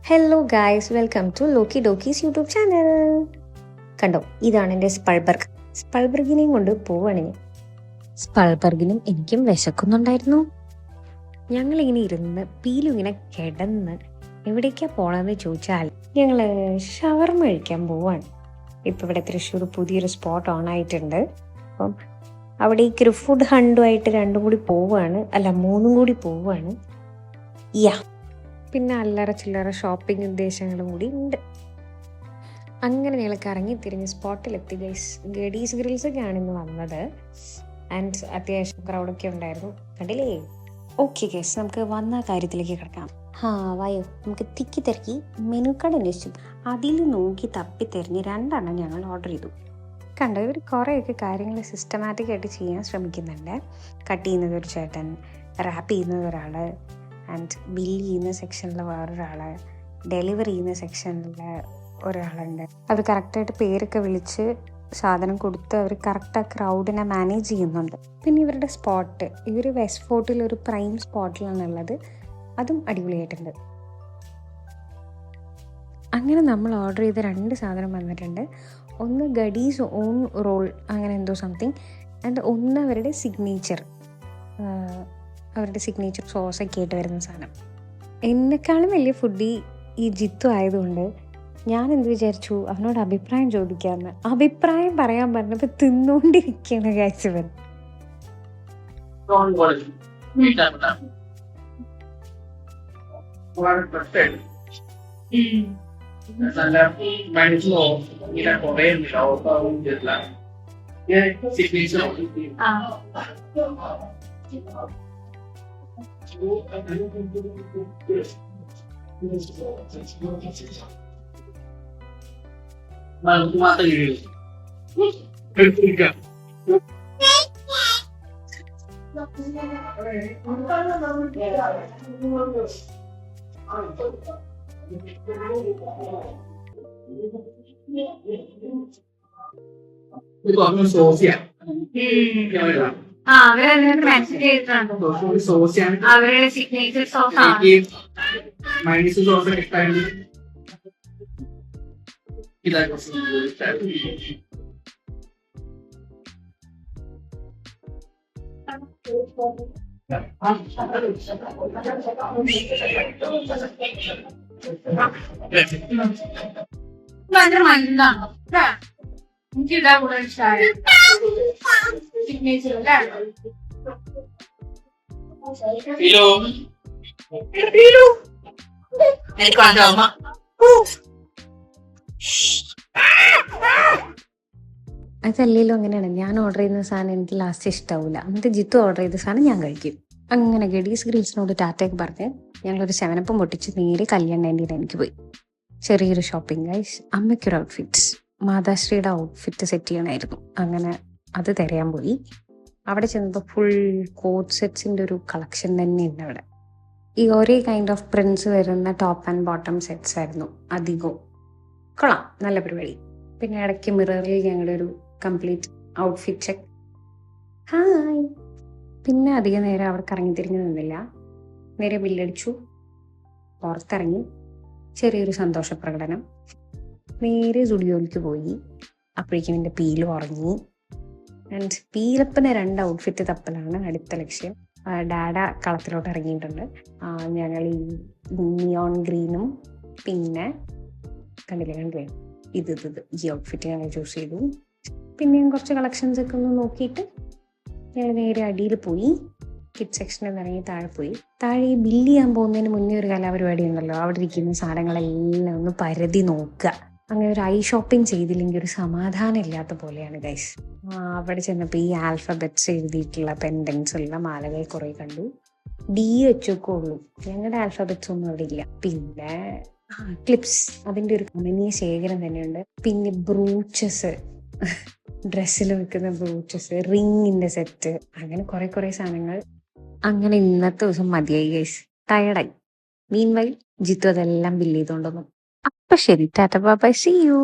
Hello guys, welcome to ലോക്കി ഡോക്കീസ് YouTube channel. കണ്ടോ, ഇതാണ് എൻ്റെ സ്പൾബർഗ്. സ്പൾബർഗിനെയും കൊണ്ട് പോവാണ് ഞാൻ. സ്പൾബർഗിനും എനിക്കും വിശക്കുന്നുണ്ടായിരുന്നു. ഞങ്ങളിങ്ങനെ ഇരുന്ന് പീലും ഇങ്ങനെ കിടന്ന് എവിടേക്കാ പോകണമെന്ന് ചോദിച്ചാൽ ഞങ്ങൾ ഷവർമ കഴിക്കാൻ പോവാണ്. ഇപ്പം ഇവിടെ തൃശ്ശൂർ പുതിയൊരു സ്പോട്ട് ഓൺ ആയിട്ടുണ്ട്. അപ്പം അവിടേക്കൊരു ഫുഡ് ഹണ്ടുമായിട്ട് രണ്ടും കൂടി പോവുകയാണ്, അല്ല മൂന്നും കൂടി പോവുകയാണ്. യാ, പിന്നെ അല്ലറ ചില്ലറ ഷോപ്പിംഗ് ഉദ്ദേശങ്ങളും കൂടി ഉണ്ട്. അങ്ങനെ ഞങ്ങൾ കറങ്ങി തിരിഞ്ഞ് സ്പോട്ടിലെത്തി ഗൈസ്. ഗഡീസ് ഗ്രിൽസൊക്കെയാണ് ഇന്ന് വന്നത്. ആൻഡ് അത്യാവശ്യം ക്രൗഡൊക്കെ ഉണ്ടായിരുന്നു, കണ്ടില്ലേ? ഓക്കെ ഗൈസ്, നമുക്ക് വന്ന കാര്യത്തിലേക്ക് കിടക്കാം. വായോ, നമുക്ക് തിക്കി തിരക്കി മെനു കാർഡ് അന്വേഷിച്ചു. അതിൽ നോക്കി തപ്പി തിരിഞ്ഞ് 2 എണ്ണം ഞങ്ങൾ ഓർഡർ ചെയ്തു. കണ്ടോ, ഇവർ കുറേയൊക്കെ കാര്യങ്ങൾ സിസ്റ്റമാറ്റിക് ആയിട്ട് ചെയ്യാൻ ശ്രമിക്കുന്നുണ്ട്. കട്ട് ചെയ്യുന്നത് ഒരു ചേട്ടൻ, റാപ്പ് ചെയ്യുന്നത് ഒരാൾ, ആൻഡ് ബില്ല് ചെയ്യുന്ന സെക്ഷനിൽ വേറൊരാൾ, ഡെലിവറി ചെയ്യുന്ന സെക്ഷനിൽ ഒരാളുണ്ട്. അവർ കറക്റ്റായിട്ട് പേരൊക്കെ വിളിച്ച് സാധനം കൊടുത്ത് അവർ കറക്റ്റ് ആ ക്രൗഡിനെ മാനേജ് ചെയ്യുന്നുണ്ട്. പിന്നെ ഇവരുടെ സ്പോട്ട്, ഇവർ വെസ്റ്റ് ഫോർട്ടിൽ ഒരു പ്രൈം സ്പോട്ടിലാണുള്ളത്. അതും അടിപൊളിയായിട്ടുണ്ട്. അങ്ങനെ നമ്മൾ ഓർഡർ ചെയ്ത 2 സാധനം വന്നിട്ടുണ്ട്. ഒന്ന് ഗഡീസ് ഓൺ റോൾ, അങ്ങനെ എന്തോ സംതിങ്, ആൻഡ് ഒന്ന് അവരുടെ സിഗ്നേച്ചർ സോസൊക്കെ ആയിട്ട് വരുന്ന സാധനം. എന്നെക്കാളും വലിയ ഫുഡി ഈ ജിത്തു ആയതുകൊണ്ട് ഞാൻ എന്ത് വിചാരിച്ചു, അവനോട് അഭിപ്രായം ചോദിക്കാമെന്ന്. അഭിപ്രായം പറയാൻ പറഞ്ഞപ്പോൾ തിന്നുകൊണ്ടിരിക്കുകയാണ് കാഴ്ചവൻ. അവരതിനകത്ത് മെൻഷൻ ചെയ്തിട്ടുണ്ട്. അവരുടെ സിഗ്നേച്ചർ സോസ് ആണ്. ഭയങ്കര മരുന്നാണോ? എനിക്ക് ഇതാ കൂടുതൽ ഇഷ്ടമായി. സിഗ്നേച്ചർ അല്ലേ? അതല്ലല്ലോ, അങ്ങനെയാണ്. ഞാൻ ഓർഡർ ചെയ്യുന്ന സാധനം എനിക്ക് ലാസ്റ്റ് ഇഷ്ടാവില്ല, എന്നിട്ട് ജിത്തു ഓർഡർ ചെയ്ത സാധനം ഞാൻ കഴിക്കും. അങ്ങനെ ഗഡീസ് ഗ്രിൽസിനോട് ടാറ്റയൊക്കെ പറഞ്ഞ് ഞങ്ങളൊരു 7-up പൊട്ടിച്ച് നേരെ കല്യാണേൻ്റെ എനിക്ക് പോയി. ചെറിയൊരു ഷോപ്പിംഗ് ഗൈസ്. അമ്മയ്ക്കൊരു ഔട്ട്ഫിറ്റ്സ്, മാതാശ്രീയുടെ ഔട്ട്ഫിറ്റ് സെറ്റ് ചെയ്യണമായിരുന്നു. അങ്ങനെ അത് തിരയാൻ പോയി. അവിടെ ചെന്നപ്പോൾ ഫുൾ കോട്ട് സെറ്റ്സിൻ്റെ ഒരു കളക്ഷൻ തന്നെയുണ്ട് അവിടെ. ഈ ഒരേ കൈൻഡ് ഓഫ് പ്രിൻസ് വരുന്ന ടോപ്പ് ആൻഡ് ബോട്ടം സെറ്റ്സ് ആയിരുന്നു അധികവും. കൊള്ളാം, നല്ല പരിപാടി. പിന്നെ ഇടയ്ക്ക് മിററിൽ ഞങ്ങളുടെ ഒരു കംപ്ലീറ്റ് ഔട്ട്ഫിറ്റ് ചെക്ക്. ഹായ്. പിന്നെ അധികം നേരം അവിടെ കറങ്ങി തിരിഞ്ഞു നിന്നില്ല, നേരെ ബില്ലടിച്ചു, പുറത്തിറങ്ങി, ചെറിയൊരു സന്തോഷ പ്രകടനം. നേരെ സ്റ്റുഡിയോയിലേക്ക് പോയി. അപ്പോഴേക്കും എൻ്റെ പീലും ഉറങ്ങി. ആൻഡ് പീലപ്പന് 2 ഔട്ട്ഫിറ്റ് തപ്പലാണ് അടുത്ത ലക്ഷ്യം. ഡാഡ കളത്തിലോട്ട് ഇറങ്ങിയിട്ടുണ്ട്. ഞങ്ങൾ ഈ നിയോൺ ഗ്രീനും പിന്നെ കണ്ടില്ലേ ഇത് ഈ ഔട്ട്ഫിറ്റ് ഞങ്ങൾ ചൂസ് ചെയ്തു. പിന്നെയും കുറച്ച് കളക്ഷൻസ് ഒക്കെ ഒന്ന് നോക്കിയിട്ട് ഞങ്ങൾ നേരെ അടിയിൽ പോയി. കിഡ് സെക്ഷനിൽ നിന്ന് ഇറങ്ങി താഴെ പോയി. താഴെ ഈ ബില്ല് ചെയ്യാൻ പോകുന്നതിന് മുന്നേ ഒരു കലാപരിപാടി ഉണ്ടല്ലോ, അവിടെ ഇരിക്കുന്ന സാധനങ്ങളെല്ലാം ഒന്ന് പരതി നോക്കുക. അങ്ങനെ ഒരു ഐ ഷോപ്പിംഗ് ചെയ്തില്ലെങ്കിൽ ഒരു സമാധാനം ഇല്ലാത്ത പോലെയാണ് ഗൈസ്. അവിടെ ചെന്നപ്പോൾ ഈ ആൽഫബറ്റ്സ് എഴുതിയിട്ടുള്ള പെൻഡൻസ് ഉള്ള മാലകൾ കുറേ കണ്ടു. ഡി വെച്ചൊക്കെ ഉള്ളൂ, ഞങ്ങളുടെ ആൽഫബറ്റ്സ് ഒന്നും അവിടെ ഇല്ല. പിന്നെ ക്ലിപ്സ്, അതിൻ്റെ ഒരു കമനീയ ശേഖരം തന്നെയുണ്ട്. പിന്നെ ബ്രൂച്ചസ്, ഡ്രസ്സിൽ വെക്കുന്ന ബ്രൂച്ചസ്, റിങ്ങിൻ്റെ സെറ്റ്, അങ്ങനെ കുറേ സാധനങ്ങൾ. അങ്ങനെ ഇന്നത്തെ ദിവസം മതിയായി ഗൈസ്, ടയർഡായി. മീൻവൈൽ ജിത്തു അതെല്ലാം ബില്ല് ചെയ്തുകൊണ്ടൊന്നും. അപ്പം ശരി, ടാറ്റ ബൈ, സീ യു.